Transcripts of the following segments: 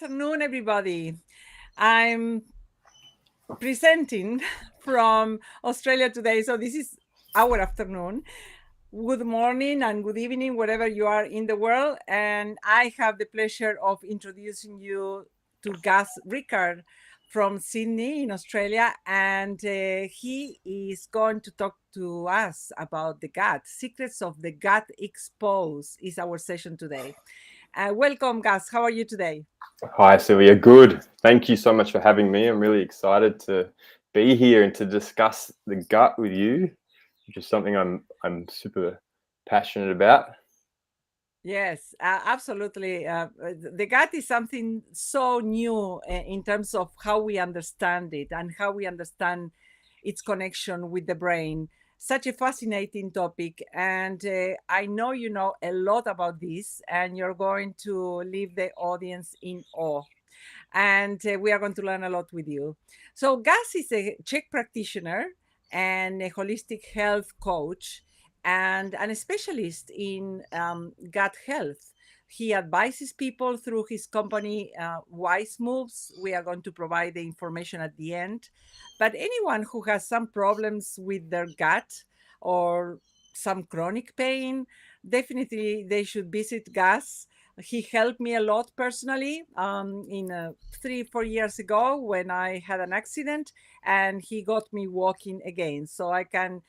afternoon, everybody. I'm presenting from Australia today, so this is our afternoon. Good morning and good evening, wherever you are in the world. And I have the pleasure of introducing you to Rickard from Sydney in Australia. And he is going to talk to us about the gut. Secrets of the Gut Exposed is our session today. Welcome, Gus. How are you today? Hi, Silvia. Good. Thank you so much for having me. I'm really excited to be here and to discuss the gut with you, which is something I'm super passionate about. Yes, absolutely. The gut is something so new in terms of how we understand it and how we understand its connection with the brain. Such a fascinating topic. And I know you know a lot about this, and you're going to leave the audience in awe. And we are going to learn a lot with you. So, Gus is a CHEK practitioner and a holistic health coach and a specialist in gut health. He advises people through his company, Wise Moves. We are going to provide the information at the end. But anyone who has some problems with their gut or some chronic pain, definitely they should visit Gus. He helped me a lot personally in 3 4 years ago when I had an accident, and he got me walking again, so I can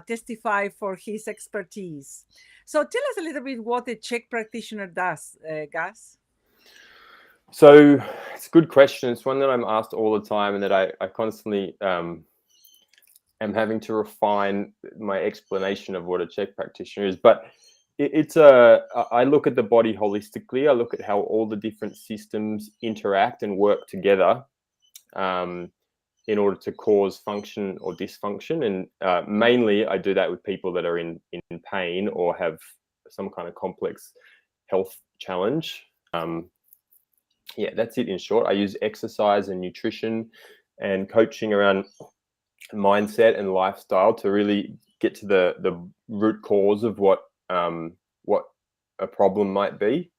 testify for his expertise. So tell us a little bit what a CHEK practitioner does, Gus. So it's a good question. It's one that I'm asked all the time and that I constantly am having to refine my explanation of what a CHEK practitioner is. But I look at the body holistically. I look at how all the different systems interact and work together. In order to cause function or dysfunction. And mainly I do that with people that are in pain or have some kind of complex health challenge. Yeah, that's it in short. I use exercise and nutrition and coaching around mindset and lifestyle to really get to the root cause of what a problem might be.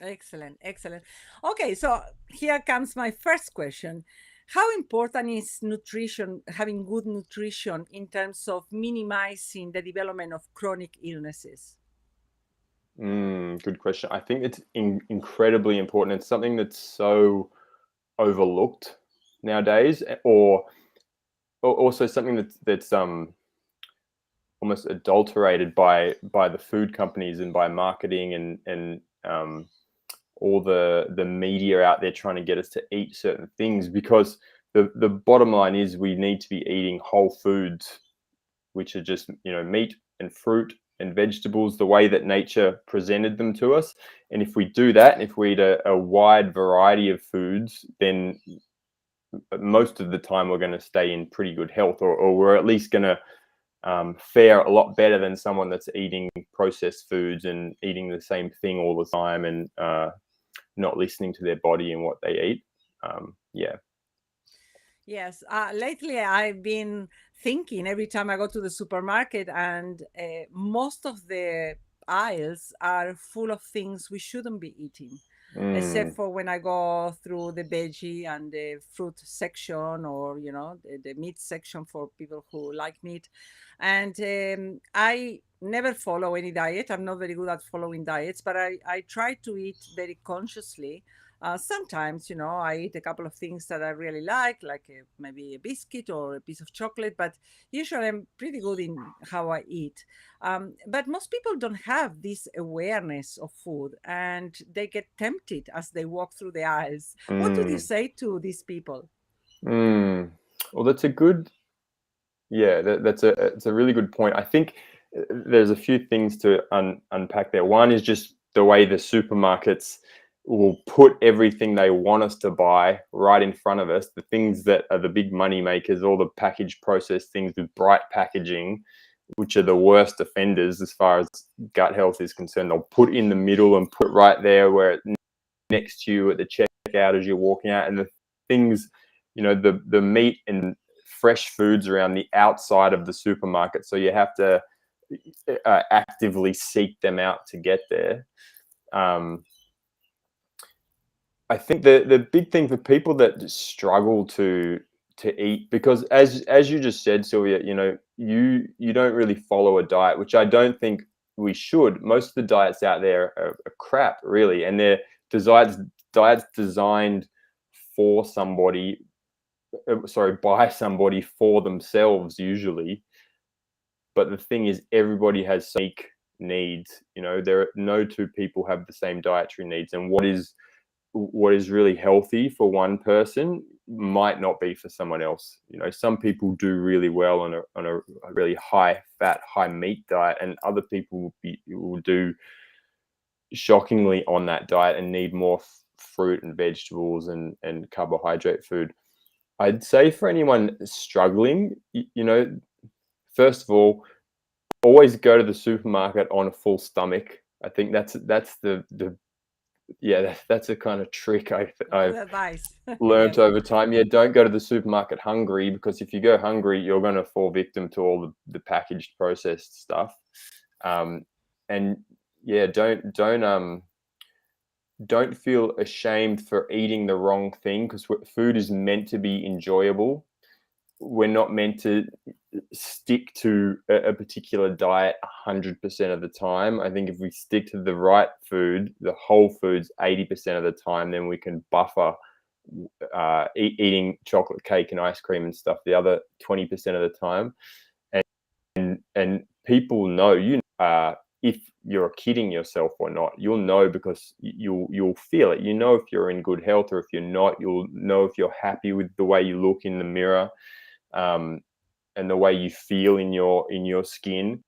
Excellent, excellent. Okay, so here comes my first question. How important is nutrition, having good nutrition in terms of minimizing the development of chronic illnesses? Good question. I think it's incredibly important. It's something that's so overlooked nowadays, or also something that's almost adulterated by the food companies and by marketing and all the media out there trying to get us to eat certain things, because the bottom line is we need to be eating whole foods, which are just meat and fruit and vegetables the way that nature presented them to us. And if we do that, and if we eat a wide variety of foods, then most of the time we're going to stay in pretty good health, or we're at least going to fare a lot better than someone that's eating processed foods and eating the same thing all the time and not listening to their body and what they eat. Yeah. Yes, lately I've been thinking every time I go to the supermarket, and most of the aisles are full of things we shouldn't be eating, except Mm. for when I go through the veggie and the fruit section, or the meat section for people who like meat. And I never follow any diet. I'm not very good at following diets, but I try to eat very consciously. Sometimes, I eat a couple of things that I really like maybe a biscuit or a piece of chocolate, but usually I'm pretty good in how I eat. But most people don't have this awareness of food, and they get tempted as they walk through the aisles. What would you Mm. say to these people? Mm. Well, that's a good, yeah, it's a really good point. I think there's a few things to unpack there. One is just the way the supermarkets will put everything they want us to buy right in front of us. The things that are the big money makers, all the packaged processed things with bright packaging, which are the worst offenders as far as gut health is concerned. They'll put in the middle and put right there where next to you at the checkout as you're walking out, and the things, the meat and fresh foods around the outside of the supermarket, so you have to actively seek them out to get there. I think the big thing for people that struggle to eat, because as you just said, Silvia, you don't really follow a diet, which I don't think we should. Most of the diets out there are crap, really, and they're diets designed for somebody, by somebody for themselves usually. But the thing is, everybody has unique needs. There are no two people have the same dietary needs, and what is really healthy for one person might not be for someone else. Some people do really well on a really high fat, high meat diet, and other people will do shockingly on that diet and need more fruit and vegetables and carbohydrate food. I'd say for anyone struggling, first of all, always go to the supermarket on a full stomach. I think that's the that's a kind of trick I've Good advice. learned Yes. over time. Yeah, don't go to the supermarket hungry, because if you go hungry, you're going to fall victim to all the packaged processed stuff. And yeah, don't feel ashamed for eating the wrong thing, because food is meant to be enjoyable. We're not meant to stick to a particular diet 100% of the time. I think if we stick to the right food, the whole foods 80% of the time, then we can buffer eating chocolate cake and ice cream and stuff the other 20% of the time. And people know, if you're kidding yourself or not. You'll know, because you'll feel it. If you're in good health, or if you're not. You'll know if you're happy with the way you look in the mirror, and the way you feel in your skin.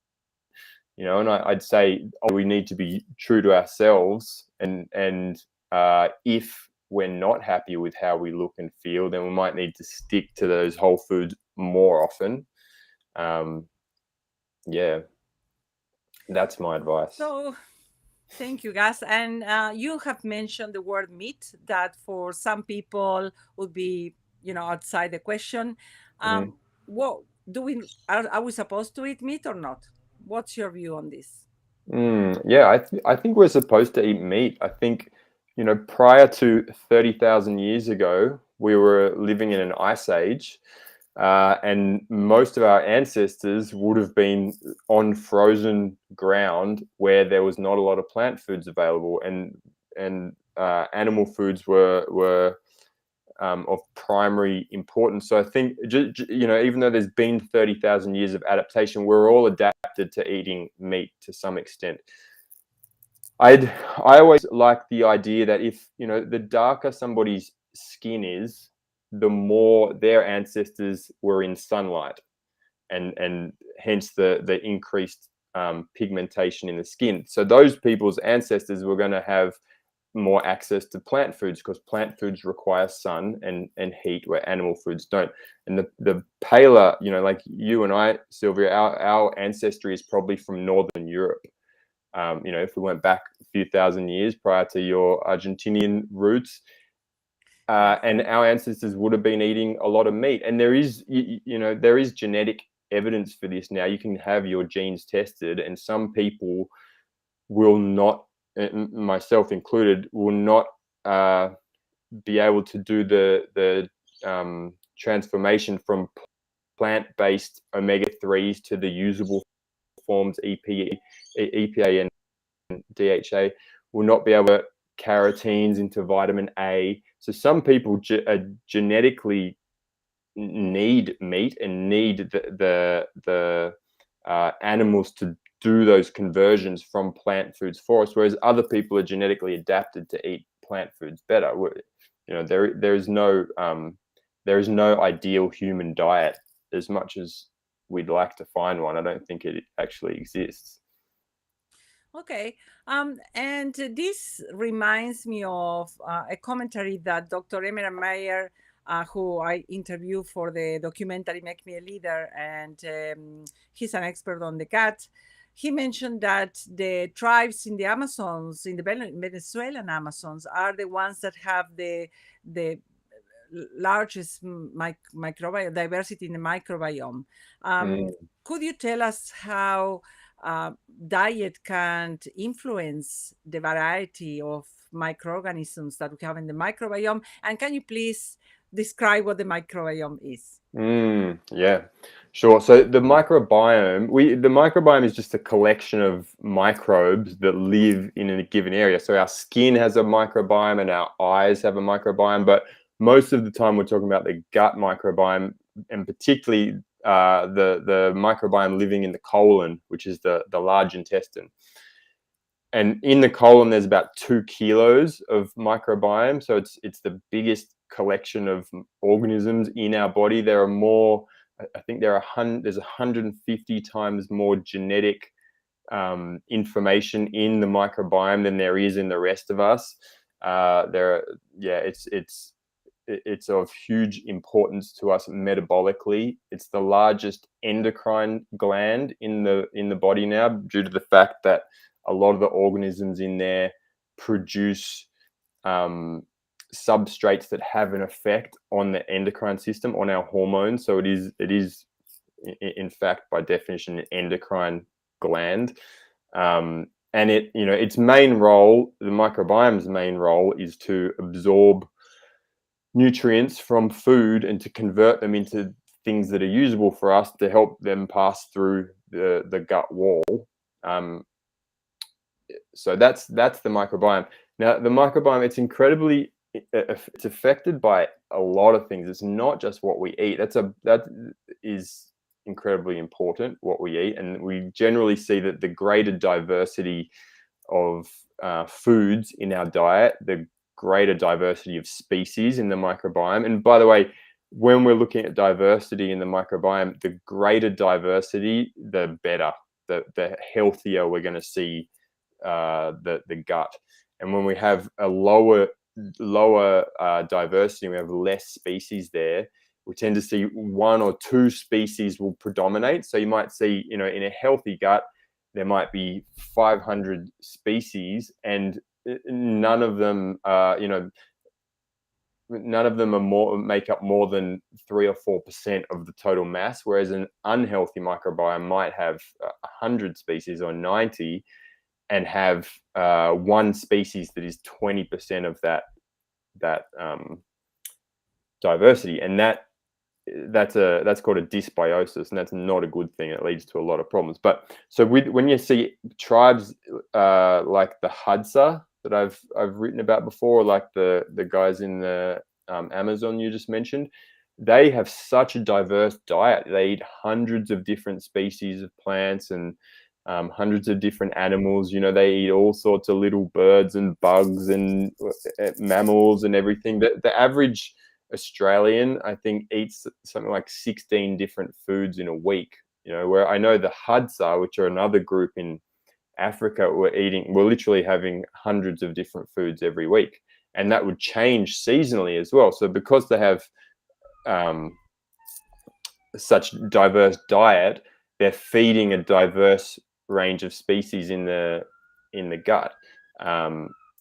And I'd say we need to be true to ourselves, and if we're not happy with how we look and feel, then we might need to stick to those whole foods more often. Yeah, that's my advice. So thank you, guys. And you have mentioned the word meat, that for some people would be, outside the question. Mhm. What do we are we supposed to eat meat or not? What's your view on this? Yeah, I think we're supposed to eat meat. I think, prior to 30,000 years ago, we were living in an ice age, and most of our ancestors would have been on frozen ground where there was not a lot of plant foods available, and animal foods were of primary importance. So I think, even though there's been 30,000 years of adaptation, we're all adapted to eating meat to some extent. I always like the idea that if, the darker somebody's skin is, the more their ancestors were in sunlight, and hence the increased pigmentation in the skin. So those people's ancestors were going to have more access to plant foods, because plant foods require sun and heat, where animal foods don't. And the paler, like you and I, Silvia, our ancestry is probably from Northern Europe. If we went back a few thousand years prior to your Argentinian roots, Yes. and our ancestors would have been eating a lot of meat. And there is, there is genetic evidence for this now. You can have your genes tested, and some people will not, myself included, will not be able to do the transformation from plant-based omega-3s to the usable forms, EPA and DHA, will not be able to carotenes into vitamin A. So some people genetically need meat and need the animals to do those conversions from plant foods for us, whereas other people are genetically adapted to eat plant foods better. There is no ideal human diet. As much as we'd like to find one, I don't think it actually exists. Okay. And this reminds me of a commentary that Dr. Emera Meyer, who I interviewed for the documentary Make Me a Leader, and he's an expert on the gut. He mentioned that the tribes in the Amazons, in the Venezuelan Amazons, are the ones that have the largest microbiome diversity in the microbiome. Mm. Could you tell us how diet can influence the variety of microorganisms that we have in the microbiome. And can you please describe what the microbiome is? Yeah, sure. So the microbiome is just a collection of microbes that live in a given area. So our skin has a microbiome and our eyes have a microbiome, but most of the time we're talking about the gut microbiome, and particularly the microbiome living in the colon, which is the large intestine. And in the colon, there's about 2 kilos of microbiome. So it's the biggest collection of organisms in our body. There are more, I think there's 150 times more genetic information in the microbiome than there is in the rest of us. It's of huge importance to us metabolically. It's the largest endocrine gland in the body now, due to the fact that a lot of the organisms in there produce substrates that have an effect on the endocrine system, on our hormones. So it is in fact, by definition, an endocrine gland. And its main role, the microbiome's main role, is to absorb nutrients from food and to convert them into things that are usable for us, to help them pass through the gut wall. So that's the microbiome. Now, the microbiome, it's affected by a lot of things. It's not just what we eat. That is incredibly important, what we eat, and we generally see that the greater diversity of foods in our diet, the greater diversity of species in the microbiome. And by the way, when we're looking at diversity in the microbiome, the greater diversity, the better, the healthier we're going to see the gut. And when we have a lower diversity, we have less species there, we tend to see 1 or 2 species will predominate. So you might see, in a healthy gut, there might be 500 species, and none of them make up more than 3 or 4% of the total mass. Whereas an unhealthy microbiome might have 100 species or 90, and have 1 species that is 20% of that diversity, and that's called a dysbiosis, and that's not a good thing. It leads to a lot of problems. But so when you see tribes like the Hadza that I've written about before, like the guys in the Amazon you just mentioned, they have such a diverse diet. They eat hundreds of different species of plants and hundreds of different animals. They eat all sorts of little birds and bugs and mammals and everything. The average Australian, I think, eats something like 16 different foods in a week. Where I know the Hadza, which are another group in Africa, we're literally having hundreds of different foods every week, and that would change seasonally as well. So because they have such diverse diet, they're feeding a diverse range of species in the gut,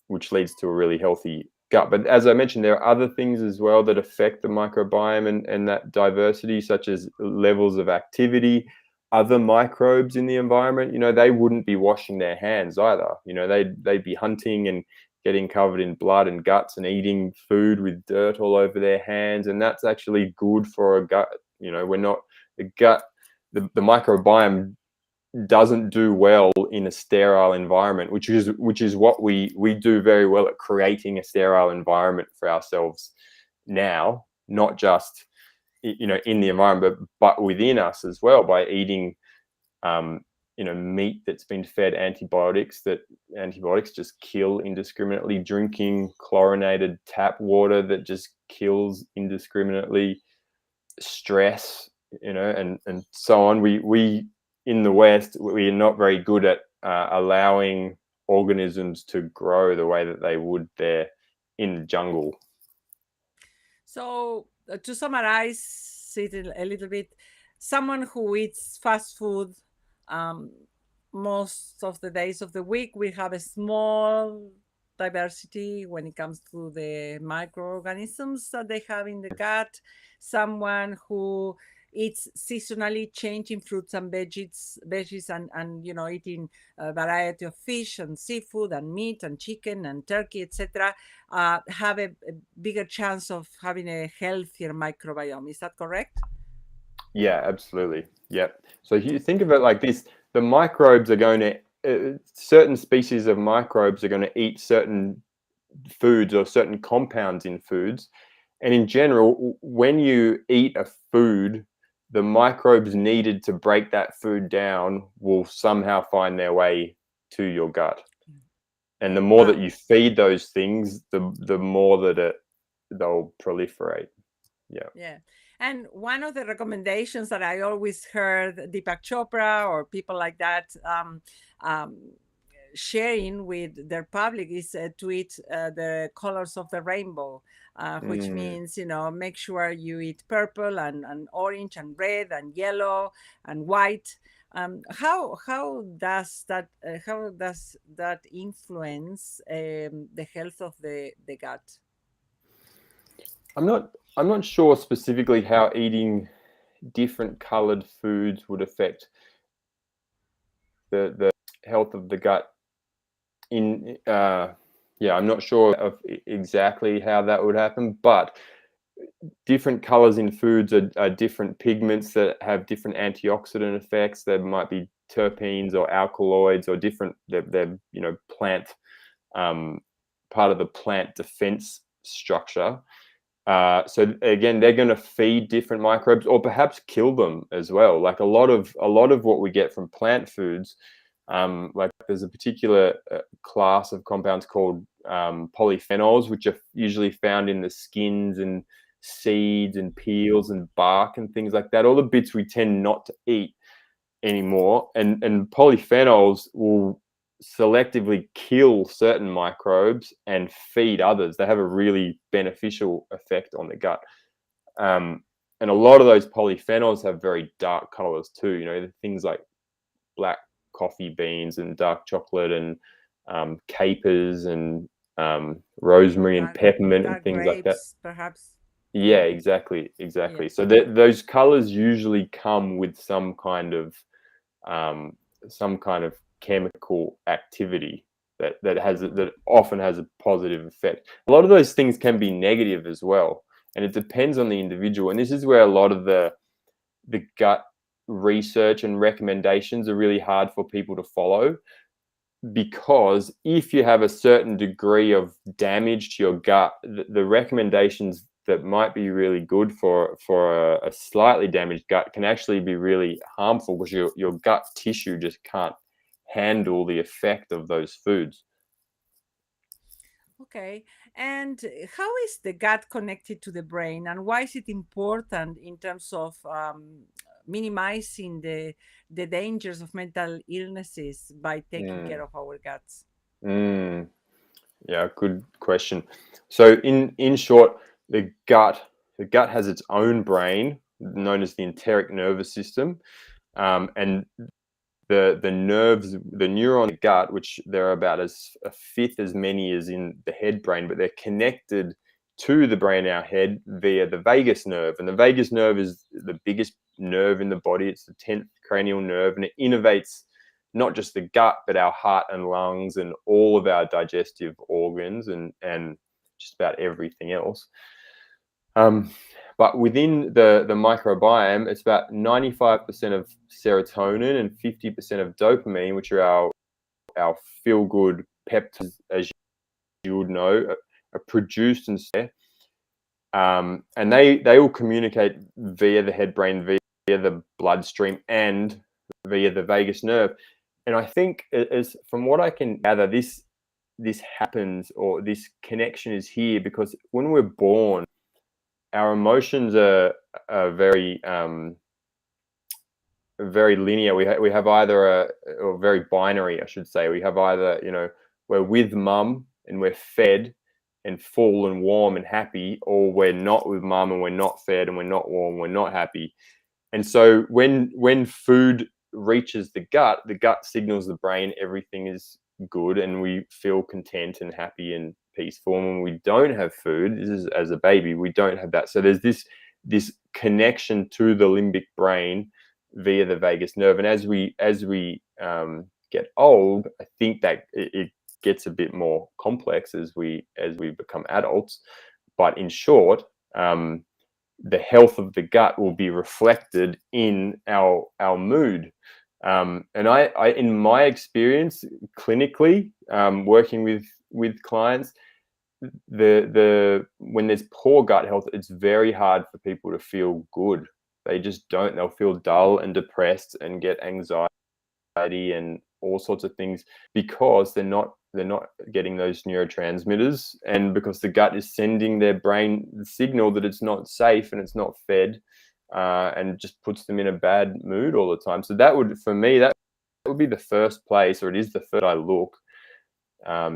which leads to a really healthy gut. But as I mentioned, there are other things as well that affect the microbiome and that diversity, such as levels of activity, other microbes in the environment. They wouldn't be washing their hands either. They'd be hunting and getting covered in blood and guts and eating food with dirt all over their hands, and that's actually good for a gut. The microbiome doesn't do well in a sterile environment, which is what we do very well at, creating a sterile environment for ourselves now, not just in the environment, but within us as well, by eating meat that's been fed antibiotics, that antibiotics just kill indiscriminately, drinking chlorinated tap water that just kills indiscriminately, stress, and so on. We in the West, we are not very good at allowing organisms to grow the way that they would there in the jungle. So to summarize it a little bit, someone who eats fast food most of the days of the week will have a small diversity when it comes to the microorganisms that they have in the gut. Someone who it's seasonally changing fruits and veggies and eating a variety of fish and seafood and meat and chicken and turkey, etc., have a bigger chance of having a healthier microbiome. Is that correct? Yeah, absolutely. Yep. So you think of it like this: the microbes are going to certain species of microbes are going to eat certain foods or certain compounds in foods, and in general, when you eat a food, the microbes needed to break that food down will somehow find their way to your gut. And the more that Wow. you feed those things, the more that they'll proliferate. Yeah. Yeah. And one of the recommendations that I always heard Deepak Chopra or people like that um, sharing with their public is to eat the colors of the rainbow, which Mm. means, make sure you eat purple and orange and red and yellow and white. How does that influence the health of the gut? I'm not sure specifically how eating different colored foods would affect the health of the gut. In yeah, I'm not sure of exactly how that would happen, but different colors in foods are different pigments that have different antioxidant effects. There might be terpenes or alkaloids or different. They're plant part of the plant defense structure. So again, they're going to feed different microbes, or perhaps kill them as well. Like a lot of what we get from plant foods, like there's a particular class of compounds called polyphenols, which are usually found in the skins and seeds and peels and bark and things like that. All the bits we tend not to eat anymore, and polyphenols will selectively kill certain microbes and feed others. They have a really beneficial effect on the gut. And a lot of those polyphenols have very dark colors too. Things like black coffee beans and dark chocolate and capers and rosemary and Dark, peppermint and dark things like that. grapes, perhaps. Yeah, Yeah. exactly. Yeah. So those colors usually come with um, some kind of chemical activity that often has a positive effect. A lot of those things can be negative as well, and it depends on the individual. And this is where a lot of the gut research and recommendations are really hard for people to follow, because if you have a certain degree of damage to your gut, the recommendations that might be really good for a slightly damaged gut can actually be really harmful, because your gut tissue just can't handle the effect of those foods. Okay. And how is the gut connected to the brain, and why is it important in terms of minimizing the dangers of mental illnesses by taking care Mm, of our guts? mm, yeah, good question. So in short, the gut has its own brain known as the enteric nervous system, and the nerves, the neuron in the gut, which there are about as a fifth as many as in the head brain, but they're connected to the brain in our head via the vagus nerve. And the vagus nerve is the biggest nerve in the body. It's the 10th cranial nerve, and it innervates not just the gut, but our heart and lungs and all of our digestive organs and just about everything else. Um, but within the microbiome, it's about 95% of serotonin and 50% of dopamine, which are our feel good peptides, as you would know, are produced and they all communicate via the head brain, via the bloodstream, and via the vagus nerve. And I think, as from what I can gather, this happens, or this connection is here because when we're born, our emotions are very linear. We have either or very binary, I should say. We have either, we're with mum and we're fed and full and warm and happy, or we're not with mum and we're not fed and we're not warm, we're not happy. And so when food reaches the gut signals the brain everything is good, and we feel content and happy and peaceful. And when we don't have food, this is as a baby, we don't have that. So there's this connection to the limbic brain via the vagus nerve. And as we get old, I think that it gets a bit more complex as we become adults. But in short, the health of the gut will be reflected in our mood. And I in my experience clinically, working with clients, when there's poor gut health, it's very hard for people to feel good. They just don't. They'll feel dull and depressed and get anxiety and all sorts of things because they're not getting those neurotransmitters, and because the gut is sending their brain the signal that it's not safe and it's not fed, and just puts them in a bad mood all the time. So that would, for me, that would be the first place, or it is the first I look.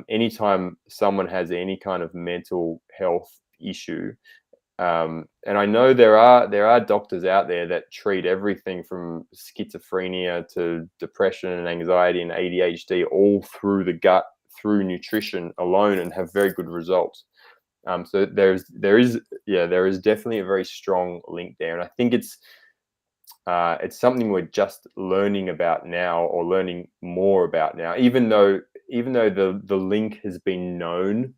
Anytime someone has any kind of mental health issue, and I know there are doctors out there that treat everything from schizophrenia to depression and anxiety and ADHD all through the gut, through nutrition alone, and have very good results. So there is definitely a very strong link there, and I think it's something we're just learning about now, or learning more about now, even though the link has been known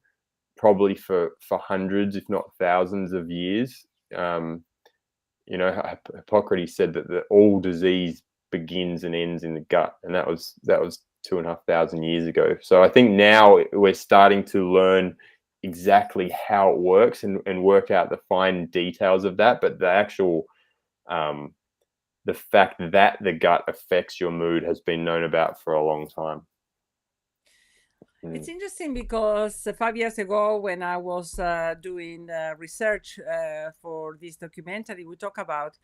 probably for hundreds, if not thousands of years. Hippocrates said that all disease begins and ends in the gut, and that was 2,500 years ago. So I think now we're starting to learn exactly how it works and work out the fine details of that. But the actual the fact that the gut affects your mood has been known about for a long time. It's interesting because 5 years ago, when I was doing research for this documentary we talk about,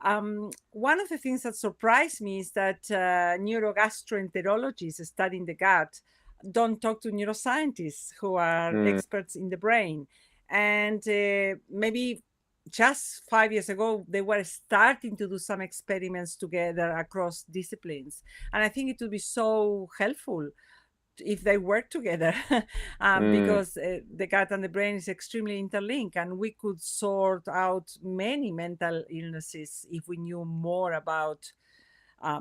one of the things that surprised me is that neurogastroenterologists studying the gut don't talk to neuroscientists who are experts in the brain. And maybe just 5 years ago, they were starting to do some experiments together across disciplines. And I think it would be so helpful if they work together, because the gut and the brain is extremely interlinked, and we could sort out many mental illnesses if we knew more about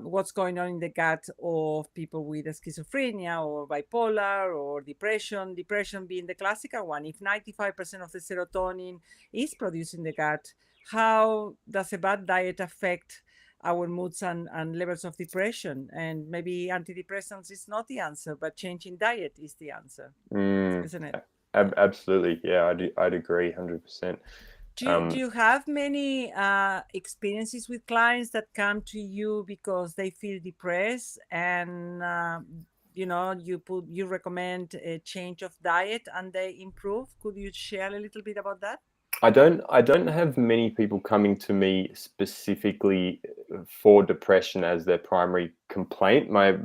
what's going on in the gut of people with schizophrenia or bipolar or depression. Depression being the classical one. If 95% of the serotonin is produced in the gut, how does a bad diet affect our moods and levels of depression? And maybe antidepressants is not the answer, but changing diet is the answer, isn't it? Absolutely, yeah, I'd agree 100%. Do you have many experiences with clients that come to you because they feel depressed, and you recommend a change of diet and they improve? Could you share a little bit about that? I don't have many people coming to me specifically for depression as their primary complaint. My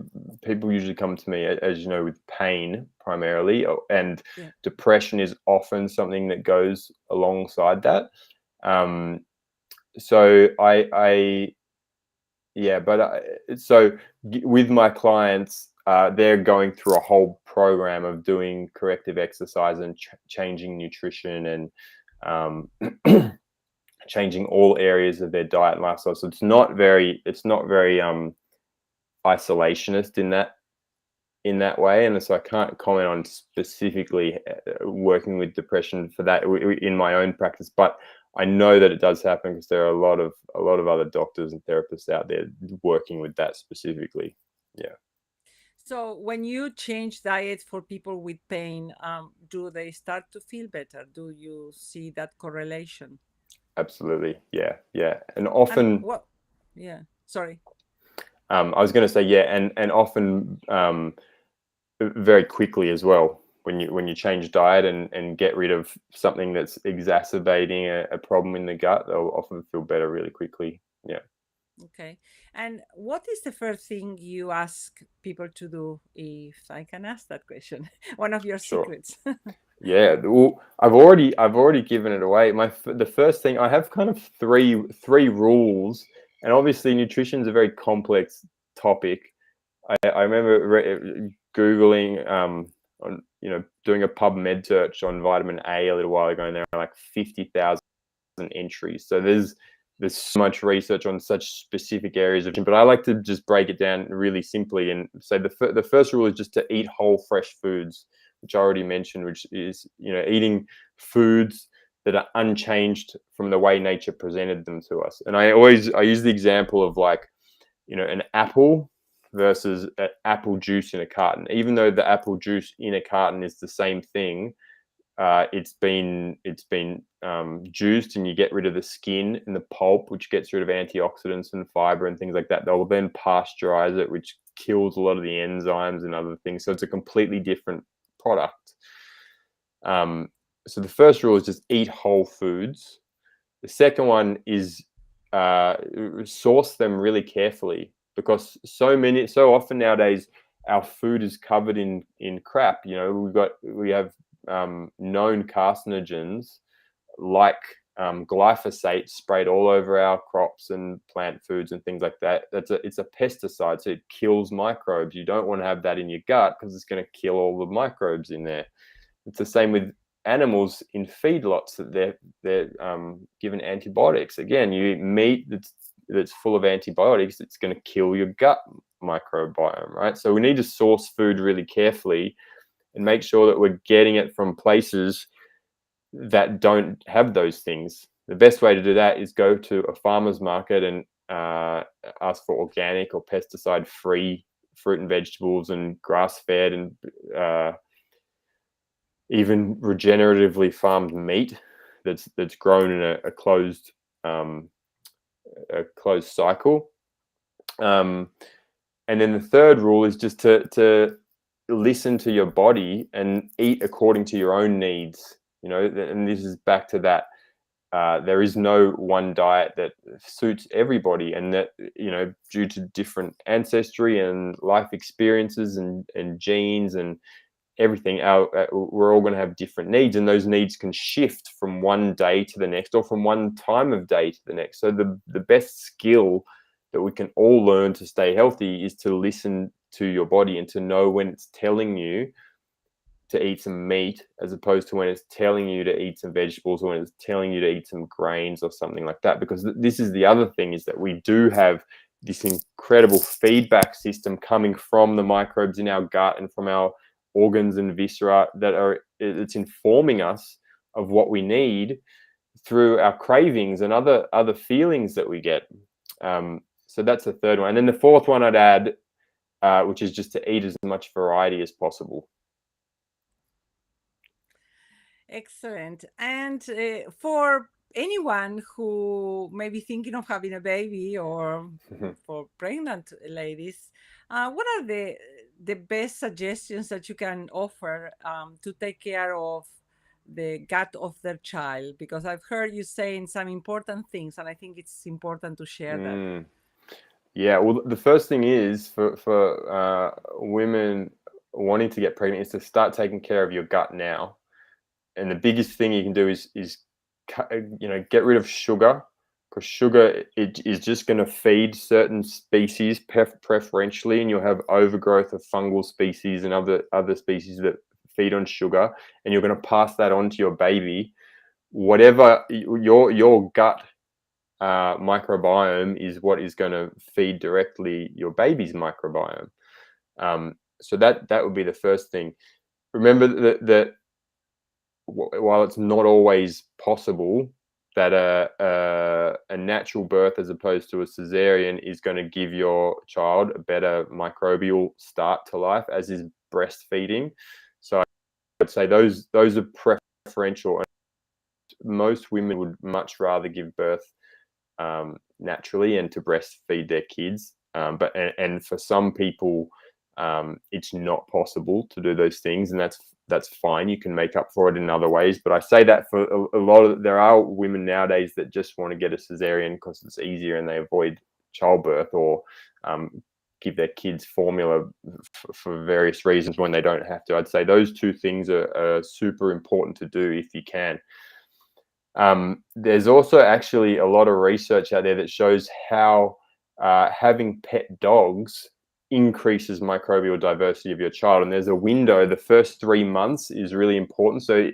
people usually come to me, as you know, with pain primarily, and depression is often something that goes alongside that. So with my clients, they're going through a whole program of doing corrective exercise and changing nutrition and changing all areas of their diet and lifestyle. So it's not very isolationist in that way, and so I can't comment on specifically working with depression for that in my own practice, but I know that it does happen because there are a lot of other doctors and therapists out there working with that specifically. Yeah. So when you change diet for people with pain, do they start to feel better? Do you see that correlation? Absolutely. Yeah. And often, sorry. I was going to say, and often very quickly as well. When you change diet and get rid of something that's exacerbating a problem in the gut, they'll often feel better really quickly. Yeah. Okay. And what is the first thing you ask people to do, if I can ask that question? One of your secrets. Yeah, well, I've already given it away. The first thing, I have kind of three rules, and obviously nutrition is a very complex topic. I remember Googling, doing a PubMed search on vitamin A a little while ago, and there are like 50,000 entries. So there's so much research on such specific areas of, but I like to just break it down really simply and say the first rule is just to eat whole fresh foods, which I already mentioned, which is, eating foods that are unchanged from the way nature presented them to us. And I use the example of like, an apple versus an apple juice in a carton. Even though the apple juice in a carton is the same thing, it's been juiced, and you get rid of the skin and the pulp, which gets rid of antioxidants and fiber and things like that. They'll then pasteurize it, which kills a lot of the enzymes and other things. So it's a completely different product. So the first rule is just eat whole foods. The second one is source them really carefully, because so often nowadays our food is covered in crap. We have known carcinogens like glyphosate sprayed all over our crops and plant foods and things like that. It's a pesticide, so it kills microbes. You don't want to have that in your gut because it's going to kill all the microbes in there. It's the same with animals in feedlots, that they're given antibiotics. Again, you eat meat that's full of antibiotics, it's going to kill your gut microbiome, right? So we need to source food really carefully and make sure that we're getting it from places that don't have those things. The best way to do that is go to a farmer's market and ask for organic or pesticide-free fruit and vegetables and grass-fed and even regeneratively farmed meat that's grown in a closed cycle. And then the third rule is just to listen to your body and eat according to your own needs. And this is back to that. There is no one diet that suits everybody, and that, due to different ancestry and life experiences and genes and everything, we're all going to have different needs, and those needs can shift from one day to the next, or from one time of day to the next. So the best skill that we can all learn to stay healthy is to listen to your body and to know when it's telling you to eat some meat, as opposed to when it's telling you to eat some vegetables, or when it's telling you to eat some grains or something like that. Because this is the other thing, is that we do have this incredible feedback system coming from the microbes in our gut and from our organs and viscera it's informing us of what we need through our cravings and other feelings that we get. So that's the third one. And then the fourth one I'd add, which is just to eat as much variety as possible. Excellent. And for anyone who may be thinking of having a baby, or for pregnant ladies, what are the best suggestions that you can offer to take care of the gut of their child? Because I've heard you saying some important things, and I think it's important to share that. Yeah, well, the first thing is for women wanting to get pregnant is to start taking care of your gut now. And the biggest thing you can do is get rid of sugar, because sugar is just going to feed certain species preferentially, and you'll have overgrowth of fungal species and other species that feed on sugar, and you're going to pass that on to your baby. Whatever your gut microbiome is, what is going to feed directly your baby's microbiome. So that would be the first thing. Remember that while it's not always possible that a natural birth as opposed to a cesarean is going to give your child a better microbial start to life, as is breastfeeding. So I'd say those are preferential. Most women would much rather give birth naturally and to breastfeed their kids. But for some people, it's not possible to do those things, and that's fine. You can make up for it in other ways. But I say that for a lot of, there are women nowadays that just want to get a cesarean because it's easier and they avoid childbirth, or give their kids formula for various reasons when they don't have to. I'd say those two things are super important to do if you can. There's also actually a lot of research out there that shows how having pet dogs increases microbial diversity of your child. And there's a window. The first 3 months is really important. So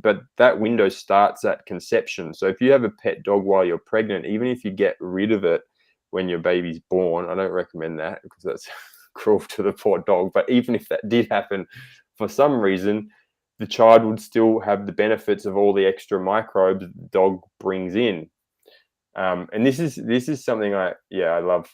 but that window starts at conception. So if you have a pet dog while you're pregnant, even if you get rid of it when your baby's born, I don't recommend that because that's cruel to the poor dog. But even if that did happen for some reason, the child would still have the benefits of all the extra microbes the dog brings in. And this is something I love.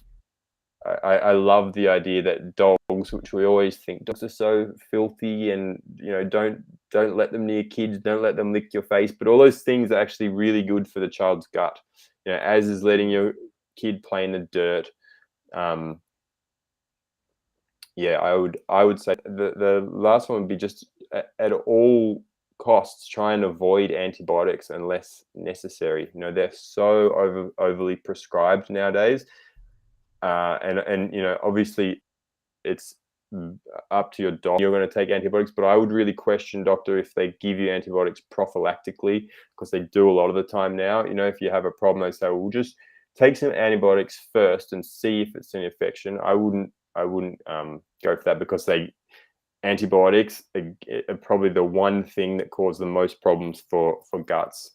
I love the idea that dogs, which we always think dogs are so filthy, and don't let them near kids, don't let them lick your face, but all those things are actually really good for the child's gut. As is letting your kid play in the dirt. I would say the last one would be just at all costs try and avoid antibiotics unless necessary. They're so overly prescribed nowadays. And obviously it's up to your dog. You're going to take antibiotics, but I would really question, doctor, if they give you antibiotics prophylactically, because they do a lot of the time now. If you have a problem, they say, well, we'll just take some antibiotics first and see if it's an infection. I wouldn't go for that, because antibiotics are probably the one thing that causes the most problems for guts.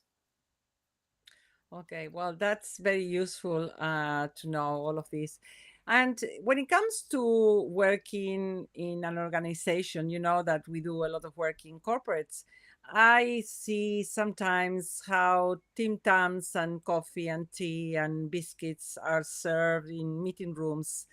Okay, well, that's very useful to know all of this. And when it comes to working in an organization, that we do a lot of work in corporates. I see sometimes how Tim Tams and coffee and tea and biscuits are served in meeting rooms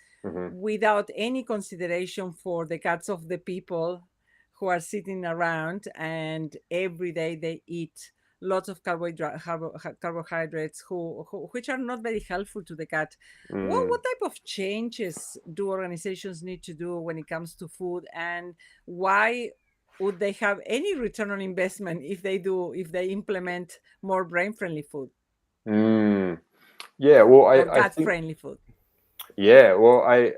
without any consideration for the guts of the people who are sitting around, and every day they eat lots of carbohydrates which are not very helpful to the gut. What type of changes do organizations need to do when it comes to food, and why would they have any return on investment if they implement more brain friendly food? Yeah, well, or I gut think friendly food? Yeah, well, I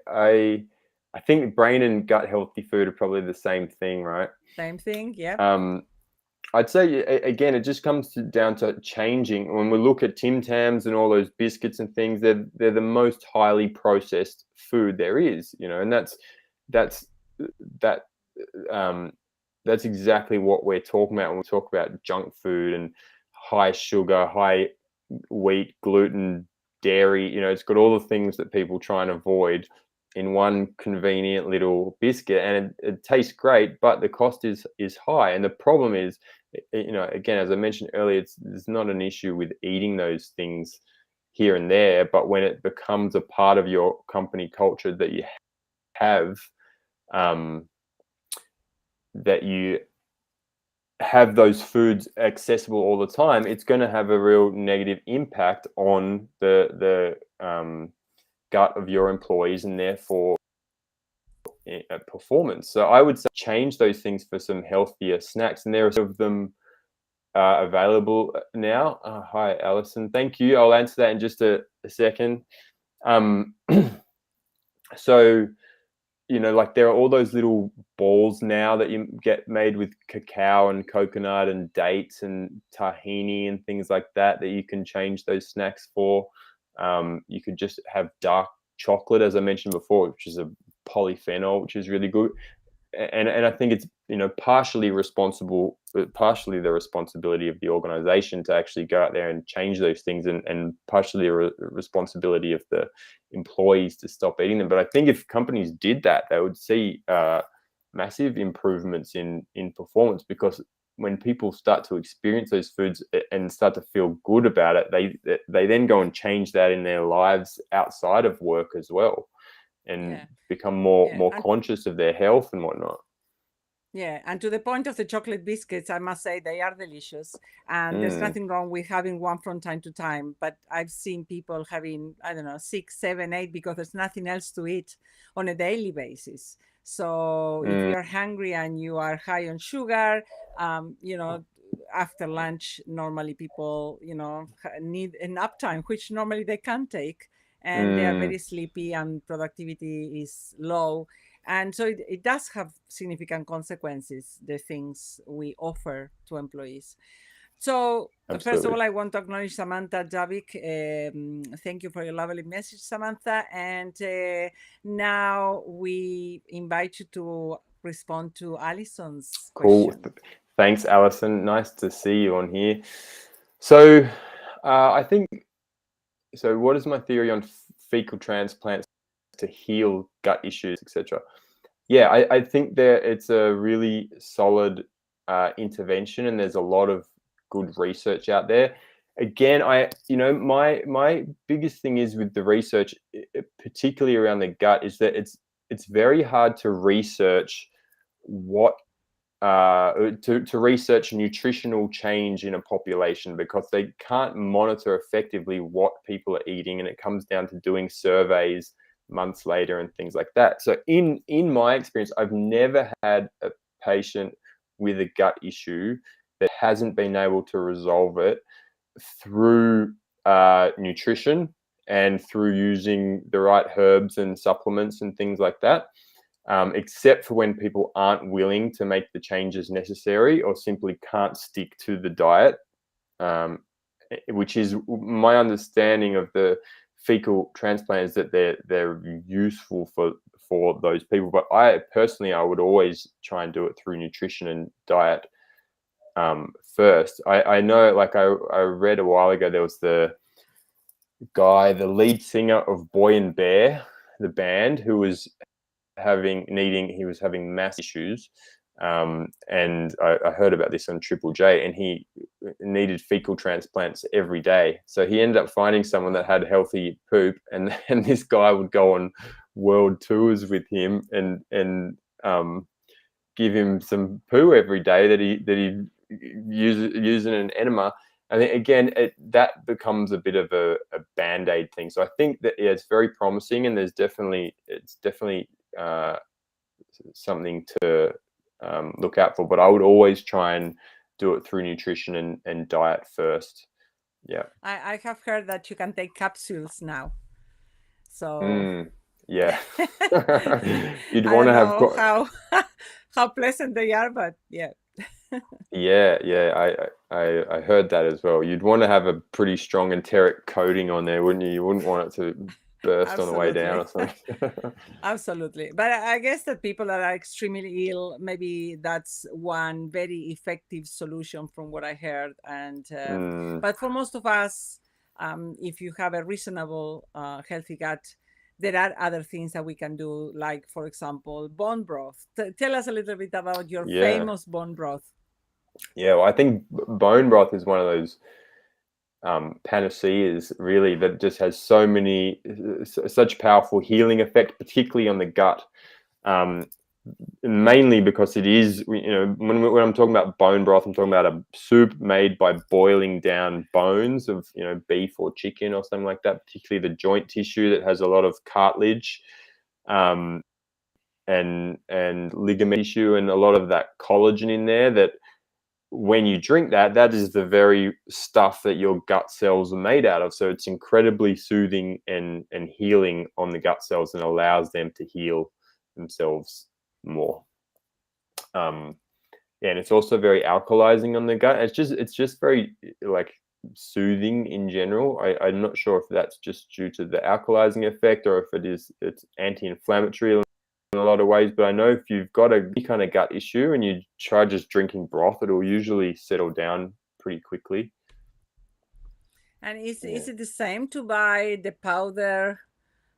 think brain and gut healthy food are probably the same thing, right? Same thing, yeah. I'd say again, it just comes down to changing. When we look at Tim Tams and all those biscuits and things, they're the most highly processed food there is, and that's that that's exactly what we're talking about when we talk about junk food and high sugar, high wheat, gluten, dairy. It's got all the things that people try and avoid in one convenient little biscuit, and it tastes great, but the cost is high. And the problem is, again, as I mentioned earlier, it's not an issue with eating those things here and there, but when it becomes a part of your company culture that you have, that you have those foods accessible all the time, it's going to have a real negative impact on the gut of your employees, and therefore performance. So I would say change those things for some healthier snacks, and there are some of them available now. Hi, Alison. Thank you. I'll answer that in just a second. So, like there are all those little balls now that you get made with cacao and coconut and dates and tahini and things like that you can change those snacks for. You could just have dark chocolate, as I mentioned before, which is a polyphenol, which is really good. And I think it's partially the responsibility of the organization to actually go out there and change those things, and partially a responsibility of the employees to stop eating them. But I think if companies did that, they would see massive improvements in performance, because when people start to experience those foods and start to feel good about it, they then go and change that in their lives outside of work as well, and become more conscious of their health and whatnot. Yeah, and to the point of the chocolate biscuits, I must say they are delicious, and there's nothing wrong with having one from time to time. But I've seen people having, I don't know, 6, 7, 8, because there's nothing else to eat on a daily basis. So if you're hungry and you are high on sugar, after lunch, normally people, need a nap time, which normally they can't take, and they are very sleepy and productivity is low. And so it does have significant consequences, the things we offer to employees. So, first of Absolutely. all, I want to acknowledge Samantha Javik. Thank you for your lovely message, Samantha. And now we invite you to respond to Alison's Cool. question. Thanks, Alison. Nice to see you on here. So, I think, so what is my theory on fecal transplants to heal gut issues, etc.? Yeah, I think it's a really solid intervention, and there's a lot of good research out there. Again, my biggest thing is with the research, particularly around the gut, is that it's very hard to research what to research nutritional change in a population, because they can't monitor effectively what people are eating, and it comes down to doing surveys months later and things like that. So in my experience, I've never had a patient with a gut issue that hasn't been able to resolve it through nutrition and through using the right herbs and supplements and things like that. Except for when people aren't willing to make the changes necessary or simply can't stick to the diet, which is my understanding of the fecal transplant, is that they're useful for those people. But I would always try and do it through nutrition and diet first. I know, like I read a while ago, there was the lead singer of Boy and Bear, the band, who was having mass issues, and I heard about this on Triple J, and he needed fecal transplants every day. So he ended up finding someone that had healthy poop, and this guy would go on world tours with him and give him some poo every day that he use in an enema. I think, again, that becomes a bit of a band-aid thing. So I think that, yeah, it's very promising, and it's definitely something to look out for. But I would always try and do it through nutrition and diet first. Yeah. I have heard that you can take capsules now. So Yeah. You'd I want don't to have know how pleasant they are, but yeah. yeah. I heard that as well. You'd want to have a pretty strong enteric coating on there, wouldn't you? You wouldn't want it to burst on the way down Absolutely. or something. Absolutely. But I guess that people that are extremely ill, maybe that's one very effective solution from what I heard. And but for most of us, if you have a reasonable, healthy gut, there are other things that we can do, like, for example, bone broth. Tell us a little bit about your Yeah. famous bone broth. Yeah, well, I think bone broth is one of those panaceas, really, that just has such powerful healing effect, particularly on the gut. Mainly because it is, when I'm talking about bone broth, I'm talking about a soup made by boiling down bones of, beef or chicken or something like that, particularly the joint tissue that has a lot of cartilage, and ligament tissue, and a lot of that collagen in there, that when you drink that is the very stuff that your gut cells are made out of. So it's incredibly soothing and healing on the gut cells, and allows them to heal themselves more. Yeah, and it's also very alkalizing on the gut. It's just very, like, soothing in general. I'm not sure if that's just due to the alkalizing effect, or if it's anti-inflammatory in a lot of ways. But I know if you've got a kind of gut issue and you try just drinking broth, it'll usually settle down pretty quickly. And is it the same to buy the powder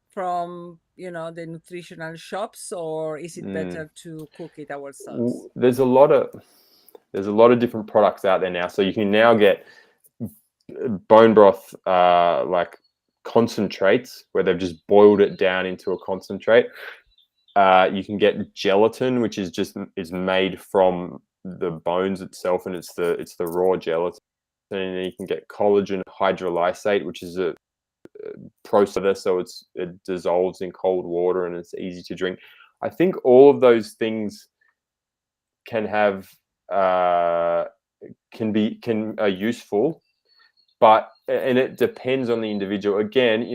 from the nutritional shops, or is it better to cook it ourselves? There's a lot of different products out there now, so you can now get bone broth like concentrates, where they've just boiled it down into a concentrate. You can get gelatin, which is made from the bones itself, and it's the raw gelatin. And you can get collagen hydrolysate, which is a process, so it dissolves in cold water and it's easy to drink. I think all of those things can are useful, and it depends on the individual. Again,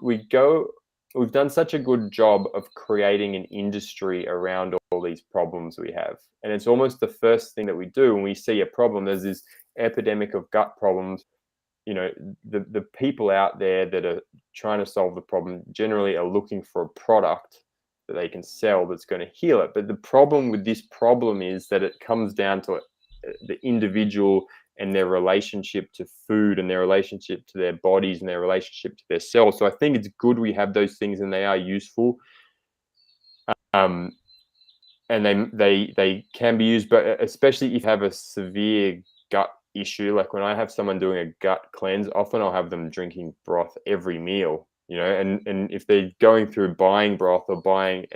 we go we've done such a good job of creating an industry around all these problems we have. And it's almost the first thing that we do when we see a problem. There's this epidemic of gut problems. You know, the people out there that are trying to solve the problem generally are looking for a product that they can sell that's going to heal it. But the problem with this problem is that it comes down to the individual and their relationship to food and their relationship to their bodies and their relationship to their cells. So I think it's good we have those things and they are useful. And they can be used, but especially if you have a severe gut issue, like when I have someone doing a gut cleanse, often I'll have them drinking broth every meal, you know, and if they're going through buying broth or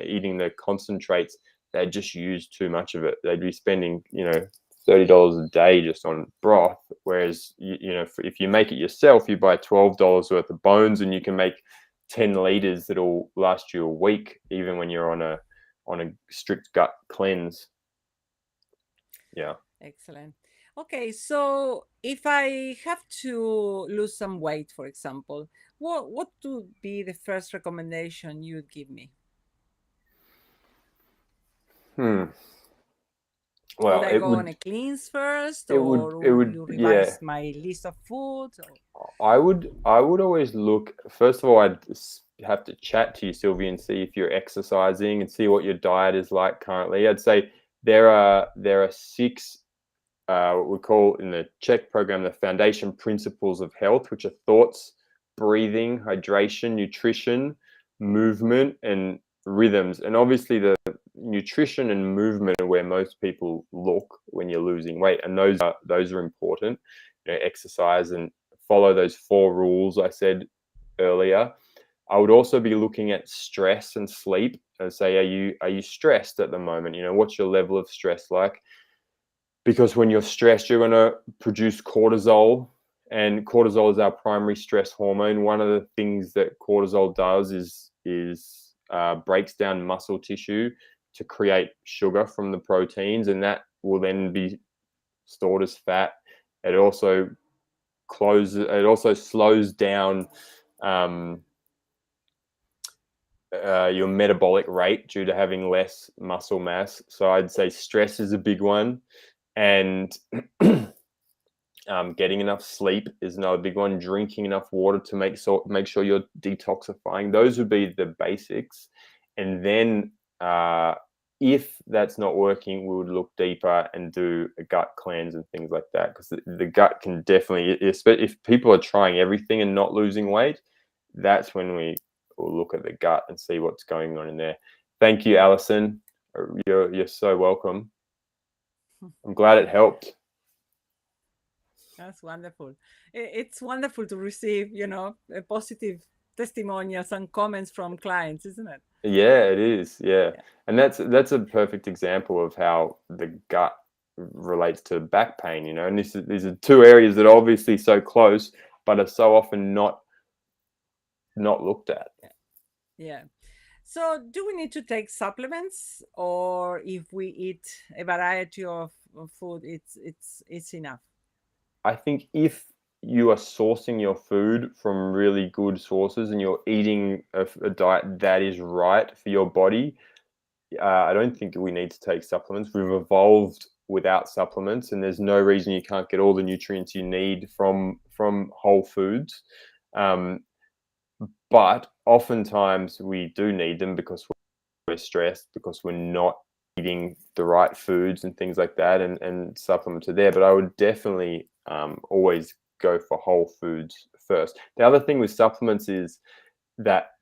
eating the concentrates, they just use too much of it. They'd be spending, you know, $30 a day just on broth. Whereas, you know, if you make it yourself, you buy $12 worth of bones and you can make 10 liters that'll last you a week, even when you're on a strict gut cleanse. Yeah. Excellent. Okay, so if I have to lose some weight, for example, what would be the first recommendation you'd give me? Well, Would I go on a cleanse first, it or would would, you yeah. revise my list of foods? I would always look, first of all, I'd have to chat to you, Silvia, and see if you're exercising and see what your diet is like currently. I'd say there are 6, what we call in the CHEK program, the foundation principles of health, which are thoughts, breathing, hydration, nutrition, movement, and rhythms. And obviously the nutrition and movement are where most people look when you're losing weight, and those are important. You know, exercise and follow those 4 rules I said earlier. I would also be looking at stress and sleep and say, are you stressed at the moment? You know, what's your level of stress like? Because when you're stressed, you're going to produce cortisol, and cortisol is our primary stress hormone. One of the things that cortisol does is breaks down muscle tissue to create sugar from the proteins, and that will then be stored as fat. It also slows down your metabolic rate due to having less muscle mass. So I'd say stress is a big one, and getting enough sleep is another big one. Drinking enough water to make sure you're detoxifying. Those would be the basics. And then if that's not working, we would look deeper and do a gut cleanse and things like that, because the gut can definitely, if people are trying everything and not losing weight, that's when we will look at the gut and see what's going on in there. Thank you, Alison. You're so welcome. I'm glad it helped. That's wonderful. It's wonderful to receive, positive testimonials and comments from clients, isn't it? Yeah, it is. Yeah. And that's a perfect example of how the gut relates to back pain, you know. And these are 2 areas that are obviously so close, but are so often not looked at. Yeah. So, do we need to take supplements, or if we eat a variety of food, it's enough? I think if you are sourcing your food from really good sources and you're eating a diet that is right for your body, I don't think we need to take supplements. We've evolved without supplements, and there's no reason you can't get all the nutrients you need from whole foods. But oftentimes we do need them because we're stressed, because we're not eating the right foods and things like that, and supplements are there. But I would definitely always go for whole foods first. The other thing with supplements is that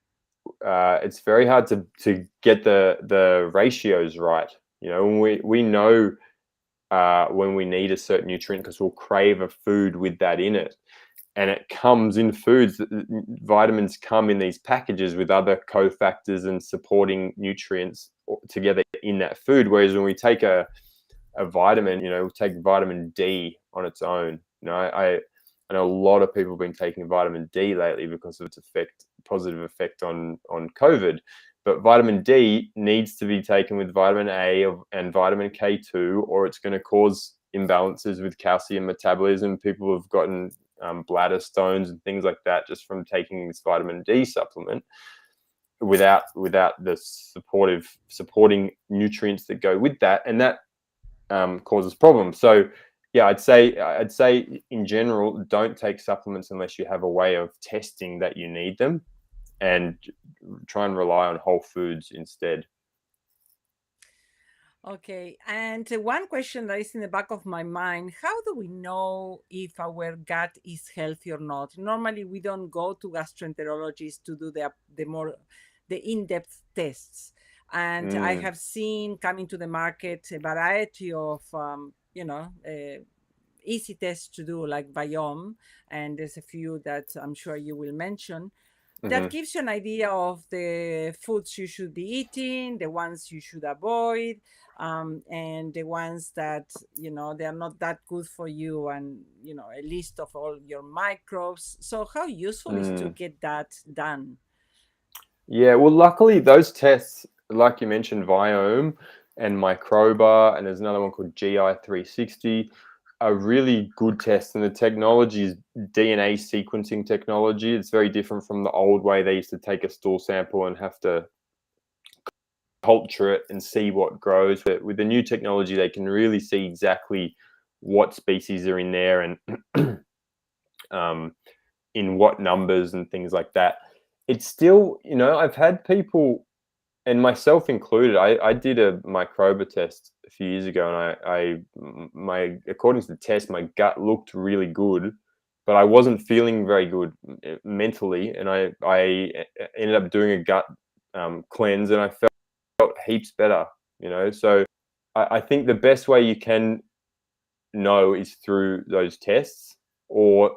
it's very hard to get the ratios right. You know, we know when we need a certain nutrient because we'll crave a food with that in it, and it comes in foods. Vitamins come in these packages with other cofactors and supporting nutrients together in that food. Whereas when we take a vitamin, you know, take vitamin D on its own. You know, I know a lot of people have been taking vitamin D lately because of its positive effect on COVID. But vitamin D needs to be taken with vitamin A and vitamin K2, or it's going to cause imbalances with calcium metabolism. People have gotten bladder stones and things like that just from taking this vitamin D supplement. without the supporting nutrients that go with that, and that causes problems. So yeah, I'd say in general, don't take supplements unless you have a way of testing that you need them, and try and rely on whole foods instead. Okay, and one question that is in the back of my mind: how do we know if our gut is healthy or not? Normally, we don't go to gastroenterologists to do the in-depth tests, and I have seen coming to the market a variety of easy tests to do, like Biome, and there's a few that I'm sure you will mention, that gives you an idea of the foods you should be eating, the ones you should avoid, and the ones that they are not that good for you, and a list of all your microbes. So how useful is to get that done? Yeah, well, luckily those tests, like you mentioned, Viome and Microba, and there's another one called GI 360, are really good tests. And the technology is DNA sequencing technology. It's very different from the old way they used to take a stool sample and have to culture it and see what grows. But with the new technology, they can really see exactly what species are in there and in what numbers and things like that. It's still, I've had people, and myself included, I did a microba test a few years ago, and my according to the test, my gut looked really good, but I wasn't feeling very good mentally, and I ended up doing a gut cleanse, and I felt heaps better. So I think the best way you can know is through those tests, or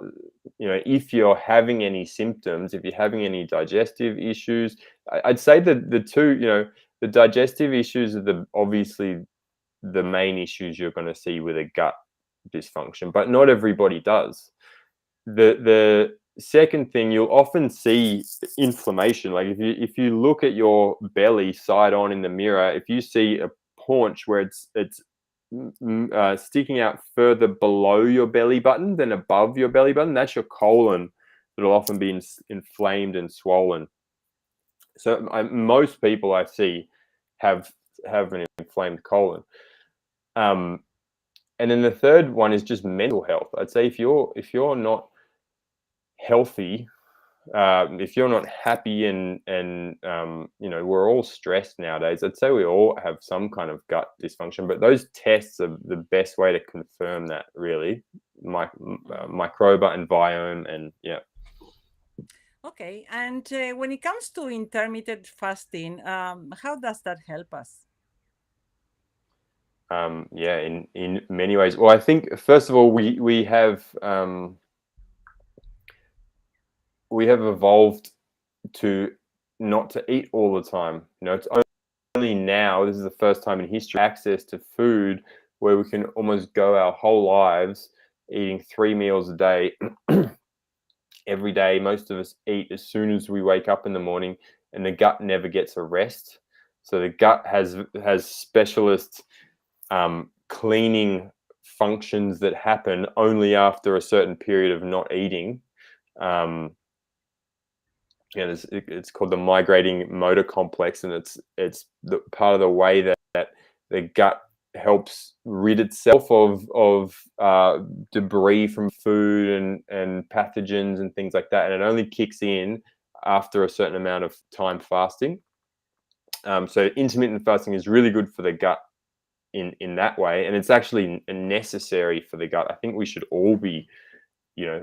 if you're having any symptoms, if you're having any digestive issues. I'd say that the two, the digestive issues are obviously the main issues you're going to see with a gut dysfunction, but not everybody does. The second thing, you'll often see inflammation. Like if you look at your belly side on in the mirror, if you see a paunch where it's sticking out further below your belly button than above your belly button, that's your colon. That'll often be inflamed and swollen. So most people I see have an inflamed colon. And then the third one is just mental health. I'd say if you're not healthy, if you're not happy, and we're all stressed nowadays. I'd say we all have some kind of gut dysfunction, but those tests are the best way to confirm that, really. Microba and Viome, and yeah. Okay, and when it comes to intermittent fasting, how does that help us? Yeah, in many ways. Well, I think first of all, we have evolved to not to eat all the time. It's only now, this is the first time in history, access to food where we can almost go our whole lives eating 3 meals a day. Every day, most of us eat as soon as we wake up in the morning, and the gut never gets a rest. So the gut has specialist cleaning functions that happen only after a certain period of not eating. It's called the migrating motor complex, and it's the part of the way that the gut helps rid itself of debris from food and pathogens and things like that, and it only kicks in after a certain amount of time fasting. So intermittent fasting is really good for the gut in that way, and it's actually necessary for the gut. I think we should all be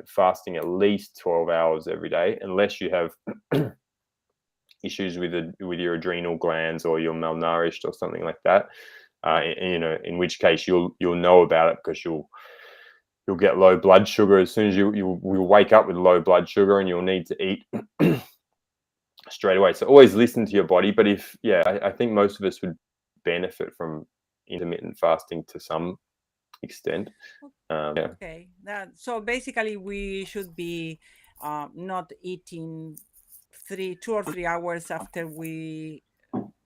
fasting at least 12 hours every day, unless you have issues with your adrenal glands, or you're malnourished or something like that. In which case you'll know about it, because you'll get low blood sugar as soon as you'll wake up with low blood sugar, and you'll need to eat straight away. So always listen to your body. But I think most of us would benefit from intermittent fasting to some extent. Yeah. Okay, so basically we should be not eating 2 or 3 hours after we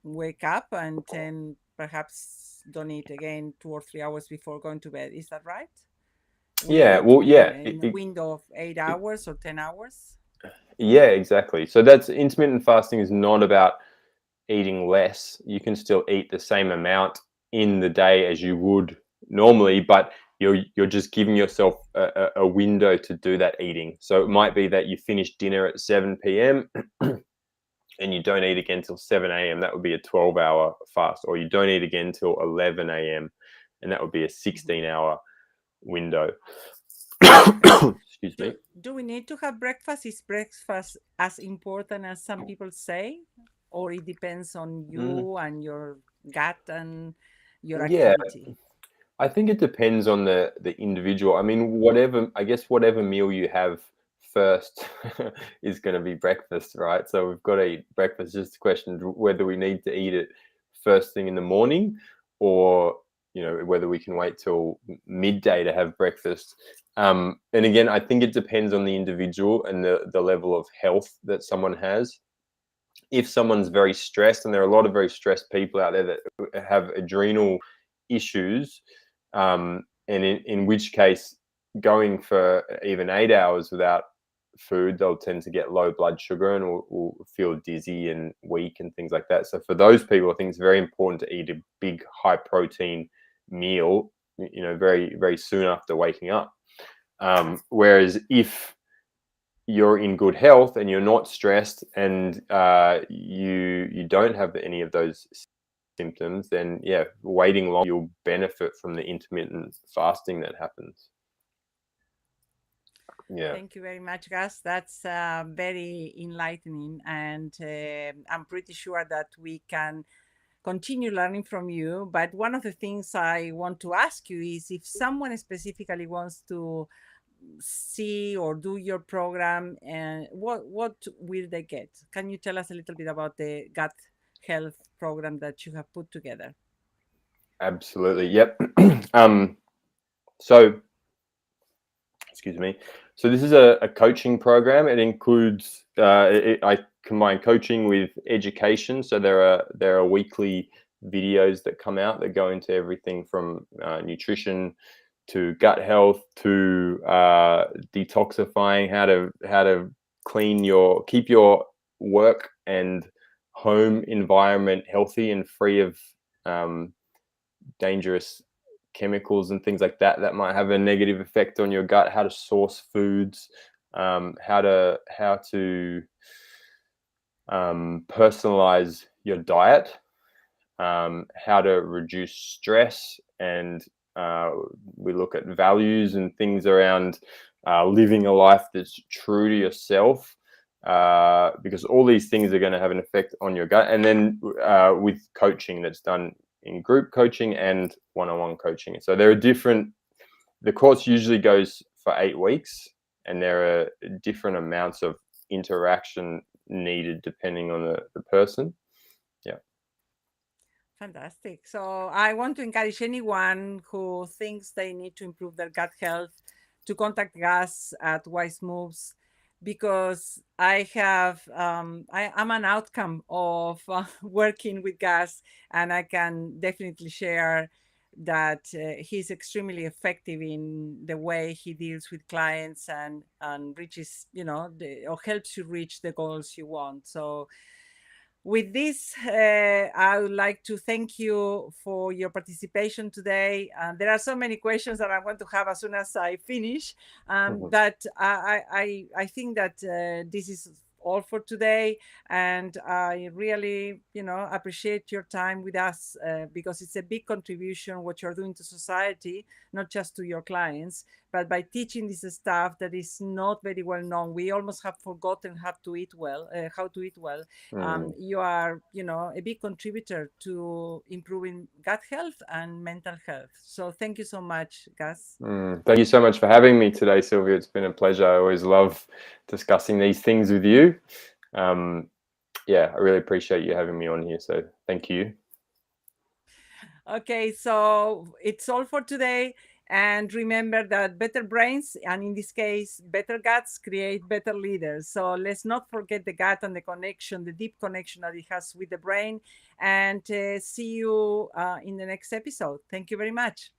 wake up, and then perhaps don't eat again 2 or 3 hours before going to bed. Is that right? We Yeah. want to Well, be yeah. in a window of 8 hours or 10 hours. Yeah, exactly. So that's intermittent fasting is not about eating less. You can still eat the same amount in the day as you would normally, but you're just giving yourself a window to do that eating. So it might be that you finish dinner at 7 p.m. and you don't eat again till 7 a.m. That would be a 12-hour fast, or you don't eat again till 11 a.m. and that would be a Mhm. 16-hour window. And Excuse me. do we need to have breakfast? Is breakfast as important as some people say, or it depends on Mm, you and your gut and your yeah, activity? I think it depends on the individual. I mean, whatever meal you have first is going to be breakfast, right? So we've got to eat breakfast. Just a question of whether we need to eat it first thing in the morning, or whether we can wait till midday to have breakfast. And again, I think it depends on the individual and the level of health that someone has. If someone's very stressed, and there are a lot of very stressed people out there that have adrenal issues, and in which case going for even 8 hours without food, they'll tend to get low blood sugar and will feel dizzy and weak and things like that. So for those people, I think it's very important to eat a big high protein meal, very, very soon after waking up. Whereas if you're in good health and you're not stressed, and you don't have any of those symptoms, then yeah, waiting long, you'll benefit from the intermittent fasting that happens. Yeah. Thank you very much, Gus. That's very enlightening, and I'm pretty sure that we can continue learning from you. But one of the things I want to ask you is if someone specifically wants to see or do your program, and what will they get? Can you tell us a little bit about the gut health program that you have put together? Absolutely. Yep. So excuse me. So this is a coaching program. It includes I combine coaching with education. So there are weekly videos that come out that go into everything from nutrition to gut health to detoxifying, how to keep your work and home environment healthy and free of um, dangerous chemicals and things like that that might have a negative effect on your gut. How to source foods, how to personalize your diet, how to reduce stress, and we look at values and things around living a life that's true to yourself, because all these things are going to have an effect on your gut. And then with coaching that's done in group coaching and one-on-one coaching. So there are the course usually goes for 8 weeks, and there are different amounts of interaction needed depending on the person. Yeah. Fantastic. So I want to encourage anyone who thinks they need to improve their gut health to contact us at Wise Moves, because I'm an outcome of working with Gus, and I can definitely share that he's extremely effective in the way he deals with clients and reaches, or helps you reach the goals you want. So with this, I would like to thank you for your participation today. There are so many questions that I want to have as soon as I finish, Mhm. but I think that this is all for today, and I really, appreciate your time with us, because it's a big contribution what you're doing to society, not just to your clients, but by teaching this stuff that is not very well known. We almost have forgotten how to eat well. Mm. You are, a big contributor to improving gut health and mental health. So thank you so much, Gus. Thank you so much for having me today, Silvia. It's been a pleasure. I always love discussing these things with you. Um, yeah, I really appreciate you having me on here. So thank you. Okay, so it's all for today. And remember that better brains, and in this case, better guts, create better leaders. So let's not forget the gut and the connection, the deep connection that it has with the brain. And see you in the next episode. Thank you very much.